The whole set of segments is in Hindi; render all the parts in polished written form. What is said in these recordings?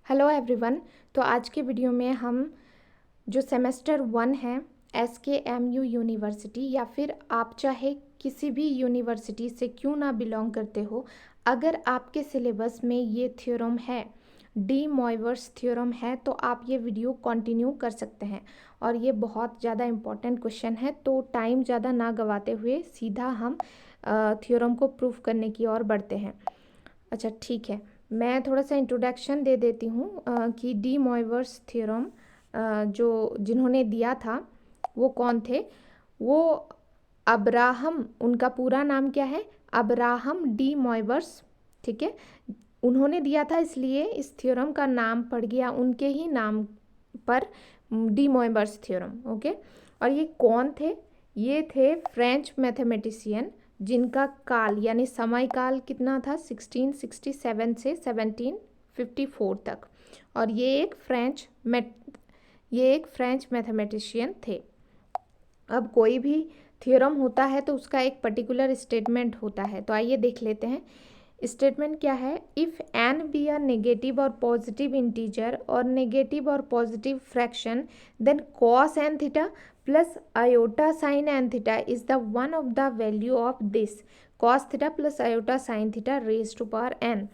Hello everyone. तो आज के वीडियो में हम जो सेमेस्टर 1 है SKMU यूनिवर्सिटी या फिर आप चाहे किसी भी यूनिवर्सिटी से क्यों ना बिलोंग करते हो, अगर आपके सिलेबस में ये थ्योरम है, डी मॉइवर्स थ्योरम है, तो आप ये वीडियो कंटिन्यू कर सकते हैं। और ये बहुत ज़्यादा इम्पॉर्टेंट क्वेश्चन है, तो टाइम ज़्यादा ना गवाते हुए सीधा हम थ्योरम को प्रूफ करने की ओर बढ़ते हैं। अच्छा ठीक है, मैं थोड़ा सा इंट्रोडक्शन दे देती हूँ कि डी मॉइवर्स थ्योरम जो जिन्होंने दिया था वो कौन थे। वो अब्राहम, उनका पूरा नाम क्या है, अब्राहम डी मॉइवर्स। ठीक है, उन्होंने दिया था, इसलिए इस थ्योरम का नाम पड़ गया उनके ही नाम पर, डी मॉइवर्स थ्योरम। ओके, और ये कौन थे? ये थे फ्रेंच मैथमेटिशियन जिनका काल यानी समय काल कितना था, 1667 से 1754 तक। और ये एक फ्रेंच मैथमेटिशियन थे। अब कोई भी थ्योरम होता है तो उसका एक पर्टिकुलर स्टेटमेंट होता है, तो आइए देख लेते हैं। स्टेटमेंट क्या है? If N be a negative और पॉजिटिव इंटीजर और नेगेटिव और positive fraction, then cos N theta plus iota sine N theta is the one of the value of this cos theta plus iota sine theta raise to power N.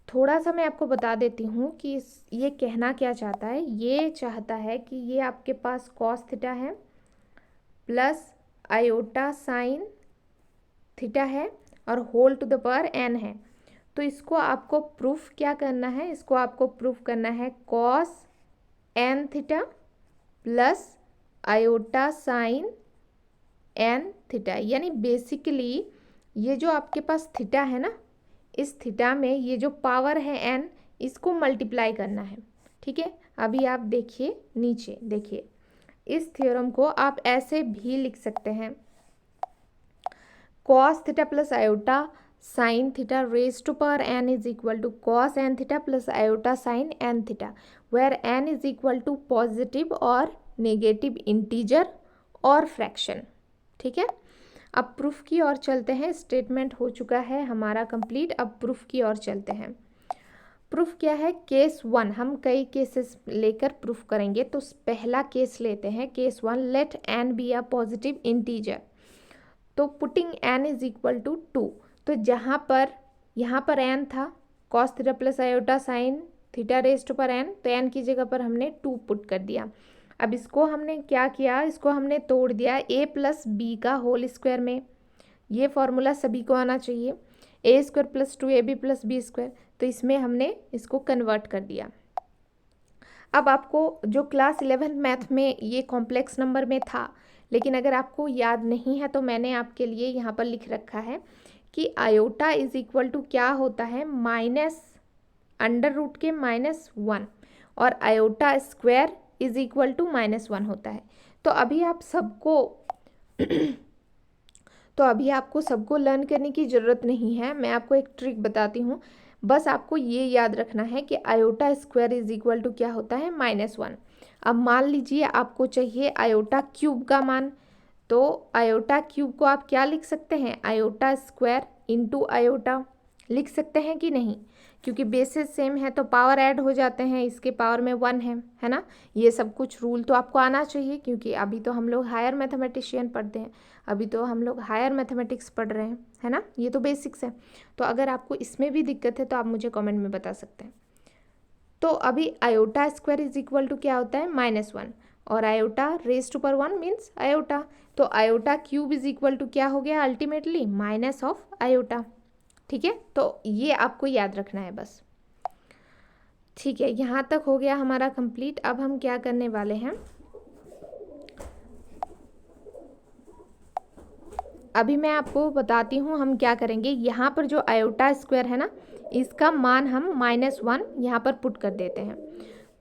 थोड़ा सा मैं आपको बता देती हूँ कि ये कहना क्या चाहता है। ये चाहता है कि ये आपके पास कॉस थीटा है प्लस आयोटा साइन थीटा है और whole to the power N है। तो इसको आपको प्रूफ क्या करना है? इसको आपको प्रूफ करना है cos N theta plus iota sine N theta. यानी बेसिकली ये जो आपके पास थीटा है ना, इस थीटा में ये जो पावर है एन, इसको मल्टीप्लाई करना है। ठीक है, अभी आप देखिए, नीचे देखिए, इस थ्योरम को आप ऐसे भी लिख सकते हैं, cos theta plus iota sine theta raise to power N is equal to cos N theta plus iota sine N theta, where N is equal to positive और नेगेटिव इंटीजर और फ्रैक्शन। ठीक है, अब प्रूफ की ओर चलते हैं। स्टेटमेंट हो चुका है हमारा कंप्लीट, अब प्रूफ की ओर चलते हैं। प्रूफ क्या है? केस 1, हम कई केसेस लेकर प्रूफ करेंगे, तो पहला केस लेते हैं, case 1, let n be a positive integer. तो putting n is equal to 2, तो यहाँ पर एन था, cos theta plus iota sine theta raise to पर एन, तो एन की जगह पर हमने 2 पुट कर दिया। अब इसको हमने क्या किया, इसको हमने तोड़ दिया a प्लस बी का होल स्क्वायर में। ये फॉर्मूला सभी को आना चाहिए, A square plus 2ab plus B square, तो इसमें हमने इसको कन्वर्ट कर दिया। अब आपको जो क्लास 11 मैथ में ये कॉम्प्लेक्स नंबर में था, लेकिन अगर आपको याद नहीं है तो मैंने आपके लिए यहाँ पर लिख रखा है कि आयोटा इज इक्वल टू क्या होता है, माइनस अंडर रूट के -1, और iota square is equal to -1 होता है। तो अभी आपको सबको लर्न करने की ज़रूरत नहीं है, मैं आपको एक ट्रिक बताती हूँ। बस आपको ये याद रखना है कि iota square is equal to क्या होता है, -1। अब मान लीजिए आपको चाहिए आयोटा क्यूब का मान, तो आयोटा क्यूब को आप क्या लिख सकते हैं, आयोटा स्क्वायर इंटू आयोटा लिख सकते हैं कि नहीं? क्योंकि बेसिस सेम है तो पावर ऐड हो जाते हैं, इसके पावर में 1 है ना। ये सब कुछ रूल तो आपको आना चाहिए, क्योंकि अभी तो हम लोग हायर मैथमेटिशियन पढ़ते हैं, अभी तो हम लोग हायर मैथमेटिक्स पढ़ रहे हैं, है ना। ये तो बेसिक्स है। तो अगर आपको इसमें भी दिक्कत है तो आप मुझे कमेंट में बता सकते हैं। तो अभी iota square is equal to क्या होता है, -1, और आयोटा रेज टू पर 1 मीन्स आयोटा, तो iota cube is equal to क्या हो गया अल्टीमेटली, माइनस ऑफ आयोटा। ठीक है, तो ये आपको याद रखना है बस। ठीक है, यहाँ तक हो गया हमारा कंप्लीट। अब हम क्या करने वाले हैं, अभी मैं आपको बताती हूँ हम क्या करेंगे। यहाँ पर जो आयोटा स्क्वायर है ना, इसका मान हम -1 यहाँ पर पुट कर देते हैं।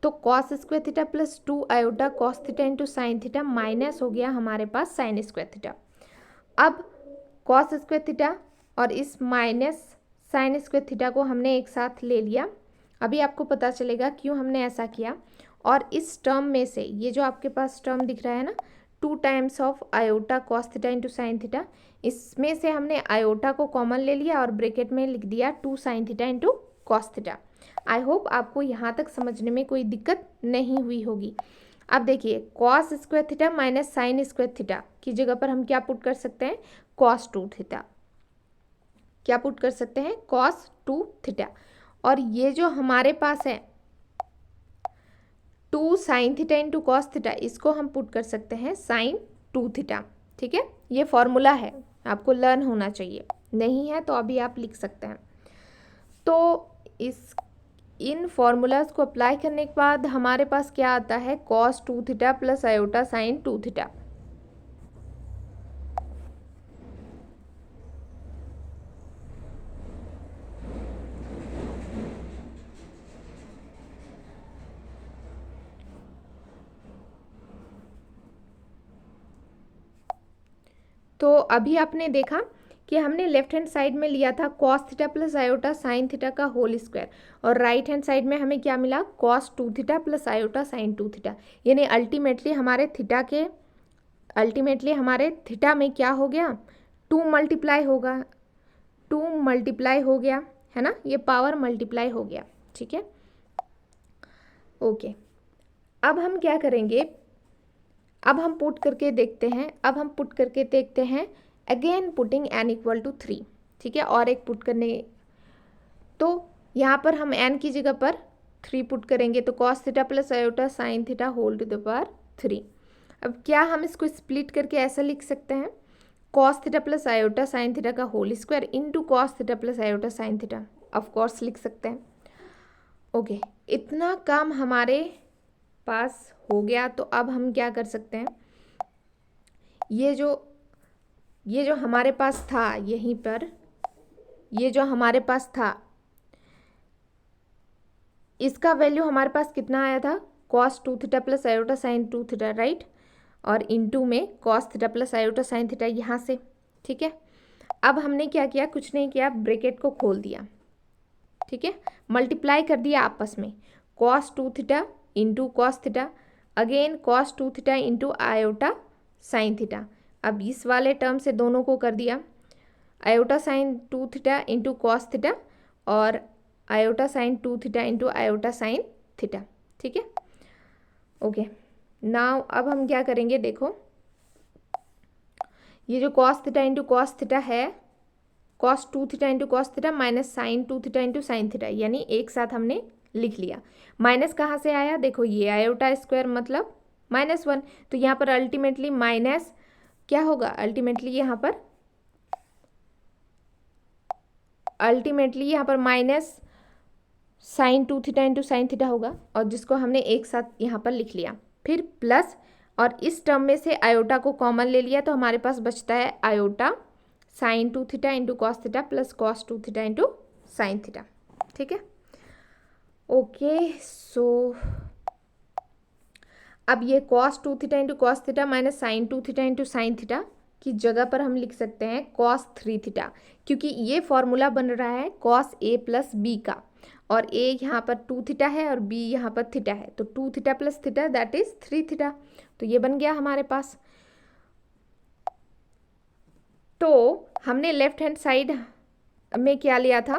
तो cos square theta plus 2 iota cos theta into sine theta minus हो गया हमारे पास साइन स्क्वायर थीटा। अब कॉस स्क्वायर थीटा और इस माइनस साइन स्क्वायर थीटा को हमने एक साथ ले लिया। अभी आपको पता चलेगा क्यों हमने ऐसा किया। और इस टर्म में से ये जो आपके पास टर्म दिख रहा है ना, 2 times of iota cos theta into sine theta, इसमें से हमने आयोटा को कॉमन ले लिया और ब्रैकेट में लिख दिया 2 sine theta into cos theta. I hope आपको यहाँ तक समझने में कोई दिक्कत नहीं हुई होगी। अब देखिए cos square theta minus sine square theta की जगह पर हम क्या पुट कर सकते हैं, कॉस 2 थीटा। क्या पुट कर सकते हैं, कॉस 2 थीटा। और ये जो हमारे पास है 2 sine theta into cos theta, इसको हम पुट कर सकते हैं साइन 2 थीटा। ठीक है, ये फॉर्मूला है, आपको लर्न होना चाहिए, नहीं है तो अभी आप लिख सकते हैं। तो इन फॉर्मूलाज को अप्लाई करने के बाद हमारे पास क्या आता है, cos 2 theta plus iota sine 2 theta. तो अभी आपने देखा कि हमने लेफ्ट हैंड साइड में लिया था cos theta plus iota sine theta का होल स्क्वायर, और राइट हैंड साइड में हमें क्या मिला, cos 2 theta plus iota sine 2 theta. यानी अल्टीमेटली हमारे थीटा में क्या हो गया, 2 मल्टीप्लाई होगा, 2 मल्टीप्लाई हो गया है ना, ये पावर मल्टीप्लाई हो गया। ठीक है, ओके। अब हम क्या करेंगे, अब हम पुट करके देखते हैं again putting n equal to 3। ठीक है, और एक पुट करने, तो यहाँ पर हम n की जगह पर 3 पुट करेंगे, तो cos theta plus iota sine theta whole to the power 3। अब क्या हम इसको स्प्लिट करके ऐसा लिख सकते हैं, cos theta plus iota sine theta का whole square into cos theta plus iota sine theta, of course लिख सकते हैं। ओके, इतना काम हमारे पास हो गया। तो अब हम क्या कर सकते हैं, ये जो हमारे पास था यहीं पर, ये जो हमारे पास था इसका वैल्यू हमारे पास कितना आया था, cos 2 theta plus iota sine 2 theta, right, और इनटू में cos theta plus iota sine theta यहाँ से। ठीक है, अब हमने क्या किया, कुछ नहीं किया, ब्रैकेट को खोल दिया। ठीक है, मल्टीप्लाई कर दिया आपस में, cos 2 theta into cos theta, again cos 2 theta into iota sine theta. अब इस वाले टर्म से दोनों को कर दिया, iota sine 2 theta into cos theta और iota sine 2 theta into iota sine theta. ठीक है, ओके। नाउ अब हम क्या करेंगे, देखो ये जो cos theta into cos theta है, cos 2 theta into cos theta minus sine 2 theta into sine theta, यानी एक साथ हमने लिख लिया। माइनस कहाँ से आया, देखो ये आयोटा स्क्वायर मतलब -1, तो यहाँ पर अल्टीमेटली माइनस क्या होगा, अल्टीमेटली यहाँ पर minus sine 2 theta into sine theta होगा, और जिसको हमने एक साथ यहाँ पर लिख लिया। फिर प्लस, और इस टर्म में से आयोटा को कॉमन ले लिया, तो हमारे पास बचता है iota sine 2 theta into cos theta plus cos 2 theta into sine theta. ठीक है, ओके। सो अब ये cos 2 theta into cos theta minus sine 2 theta into sine theta की जगह पर हम लिख सकते हैं कॉस 3 थीटा, क्योंकि ये फॉर्मूला बन रहा है कॉस ए प्लस बी का, और ए यहाँ पर 2 थीटा है और बी यहाँ पर थीटा है, तो 2 theta plus theta that is 3 theta. तो ये बन गया हमारे पास। तो हमने लेफ्ट हैंड साइड में क्या लिया था,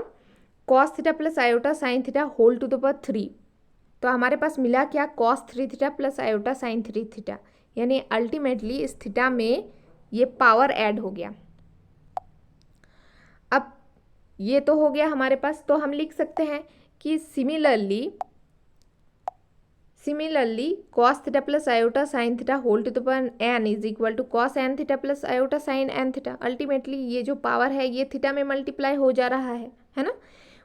cos theta plus iota sine theta whole to the power 3, तो हमारे पास मिला क्या, cos 3 theta plus iota sine 3 theta, यानी अल्टीमेटली इस थीटा में ये पावर ऐड हो गया। अब ये तो हो गया हमारे पास, तो हम लिख सकते हैं कि similarly cos theta plus iota sine theta whole to the power n is equal to cos n theta plus iota sine n theta. Ultimately ये जो पावर है ये थीटा में मल्टीप्लाई हो जा रहा है ना,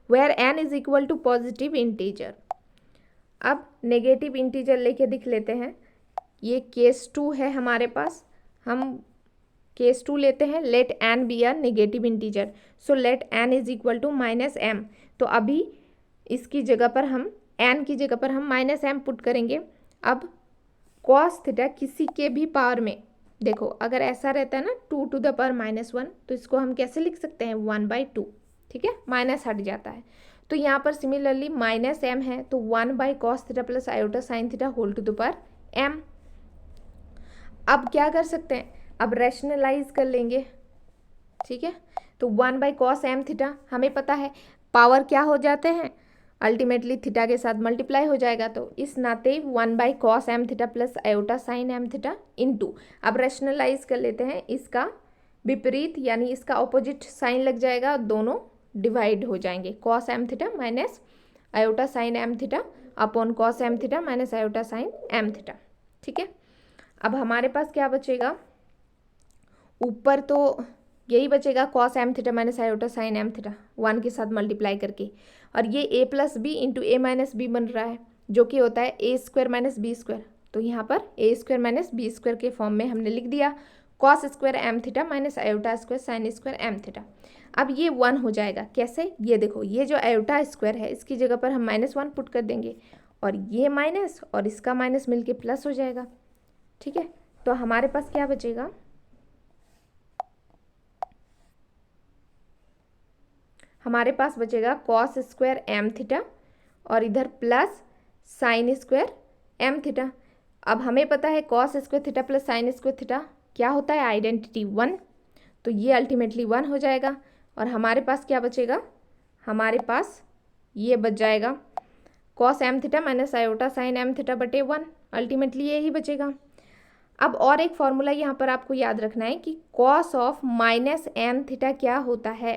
where n is equal to positive integer. अब नेगेटिव इंटीजर लेके दिख लेते हैं, ये केस 2 है हमारे पास, हम केस 2 लेते हैं, let n be a negative integer, so let n is equal to -m। तो अभी इसकी जगह पर हम n की जगह पर हम -m पुट करेंगे। अब कॉस थीटा किसी के भी पावर में, देखो अगर ऐसा रहता है ना 2 टू द पावर -1, तो इसको हम कैसे लिख सकते हैं, 1/2। ठीक है, माइनस हट जाता है, तो यहाँ पर सिमिलरली -m है, तो 1/cos theta plus iota sine theta whole to the power m। अब क्या कर सकते हैं, अब रैशनलाइज कर लेंगे। ठीक है, तो 1/cos m थीटा हमें पता है, पावर क्या हो जाते हैं, अल्टीमेटली थीटा के साथ मल्टीप्लाई हो जाएगा। तो इस नाते 1/cos m theta plus iota sine m theta into, अब रेशनलाइज कर लेते हैं, इसका विपरीत यानी इसका ऑपोजिट साइन लग जाएगा, दोनों डिवाइड हो जाएंगे, cos m theta minus iota sine m theta upon cos m theta minus iota sine m theta. ठीक है, अब हमारे पास क्या बचेगा, ऊपर तो यही बचेगा cos m theta minus iota sine m theta 1 के साथ मल्टीप्लाई करके, और ये a plus B into A minus B बन रहा है जो कि होता है a square minus B square. तो यहाँ पर a square minus B square के फॉर्म में हमने लिख दिया cos square m theta minus iota square sine square m theta. अब ये 1 हो जाएगा, कैसे, ये देखो, ये जो आयोटा स्क्वायर है इसकी जगह पर हम -1 पुट कर देंगे और ये माइनस और इसका माइनस मिलके प्लस हो जाएगा। ठीक है, तो हमारे पास क्या बचेगा, हमारे पास बचेगा cos स्क्वायर m थीटा और इधर plus sign square m theta. अब हमें पता है cos square theta plus sine square theta क्या होता है, आइडेंटिटी 1, तो ये अल्टीमेटली 1 हो जाएगा। और हमारे पास क्या बचेगा, हमारे पास ये बच जाएगा cos m theta minus iota sine m theta बटे 1, अल्टीमेटली यही बचेगा। अब और एक फॉर्मूला यहाँ पर आपको याद रखना है कि cos of minus N theta क्या होता है,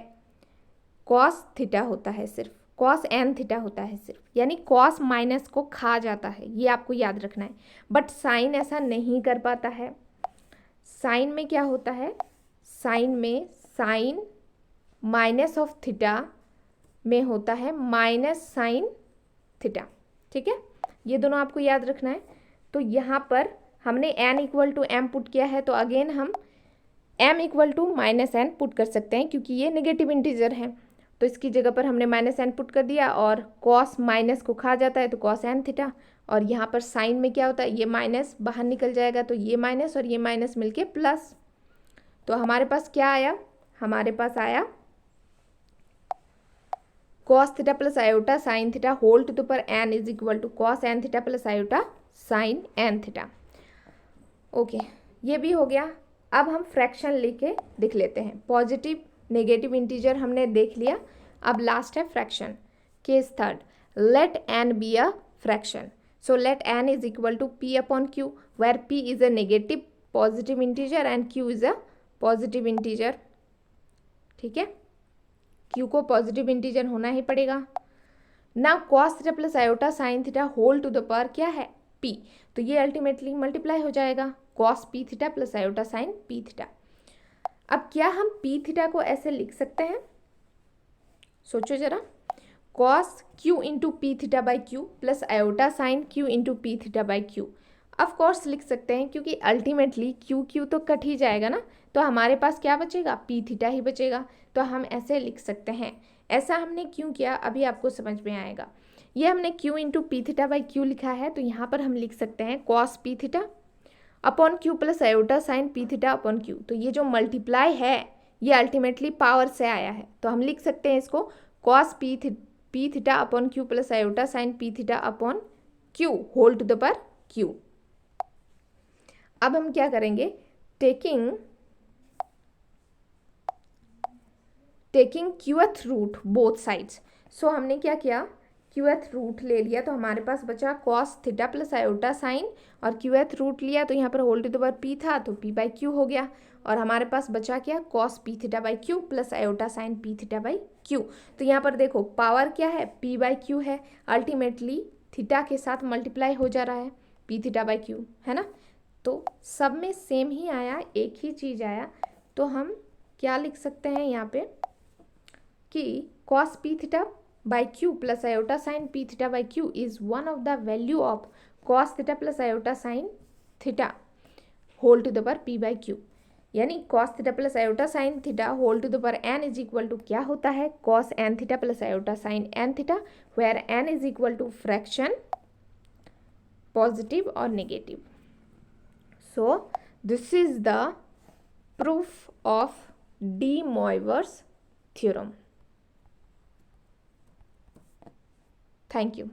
cos थीटा होता है सिर्फ, cos n थीटा होता है सिर्फ, यानी cos माइनस को खा जाता है, ये आपको याद रखना है। बट साइन ऐसा नहीं कर पाता है, साइन में क्या होता है, साइन में साइन माइनस ऑफ थीटा में होता है माइनस साइन थीटा। ठीक है, ये दोनों आपको याद रखना है। तो यहाँ पर हमने n equal to m put किया है, तो अगेन हम m equal to minus n put कर सकते हैं क्योंकि ये नेगेटिव इंटीजर है, तो इसकी जगह पर हमने -n पुट कर दिया और cos माइनस को खा जाता है तो cos n थीटा, और यहाँ पर साइन में क्या होता है, ये माइनस बाहर निकल जाएगा तो ये माइनस और ये माइनस मिलके प्लस। तो हमारे पास क्या आया, हमारे पास आया cos theta plus iota sine theta whole to the power n is equal to cos n theta plus iota sine n theta. Okay, ये भी हो गया। अब हम फ्रैक्शन लेके देख लेते हैं, पॉजिटिव नेगेटिव इंटीजर हमने देख लिया, अब लास्ट है fraction. Case third, let n be a fraction, so let n is equal to p upon q, where p is a negative positive integer and q is a positive integer. ठीक है, q को पॉजिटिव इंटीजर होना ही पड़ेगा। ना cos theta plus iota sine theta whole to the power क्या है, p, तो ये अल्टीमेटली मल्टीप्लाई हो जाएगा cos p theta plus iota sign p theta. अब क्या हम p थीटा को ऐसे लिख सकते हैं, सोचो जरा, cos q into P theta by Q plus iota sign q into P theta by Q. Of course लिख सकते हैं क्योंकि अल्टीमेटली q तो कट ही जाएगा ना, तो हमारे पास क्या बचेगा, p थीटा ही बचेगा, तो हम ऐसे लिख सकते हैं। ऐसा हमने क्यों किया अभी आपको समझ में आएगा। ये हमने q into P theta by Q लिखा है, तो यहाँ पर हम लिख सकते हैं cos p theta upon Q plus iota sine P theta upon Q. तो ये जो मल्टीप्लाई है ये अल्टीमेटली पावर से आया है, तो हम लिख सकते हैं इसको cos P theta upon Q plus iota sine P theta upon Q whole to the power Q. अब हम क्या करेंगे, taking Qth root both sides, so हमने क्या किया, क्यूएथ रूट ले लिया, तो हमारे पास बचा cos theta plus iota sine, और क्यूएथ रूट लिया तो यहाँ पर whole to the power p था तो p बाई क्यू हो गया, और हमारे पास बचा क्या, cos p theta by Q plus iota sign p theta by Q. तो यहाँ पर देखो पावर क्या है, p बाई क्यू है, अल्टीमेटली थीटा के साथ मल्टीप्लाई हो जा रहा है p थीटा बाई क्यू, है ना, तो सब में सेम ही आया, एक ही चीज़ आया। तो हम क्या लिख सकते हैं यहाँ पे कि cos p theta by q plus iota sin p theta by q is one of the value of cos theta plus iota sin theta whole to the power p by q, यानी cos theta plus iota sin theta whole to the power n is equal to क्या होता है, cos n theta plus iota sin n theta, where n is equal to fraction positive or negative. So this is the proof of De Moivre's theorem. Thank you.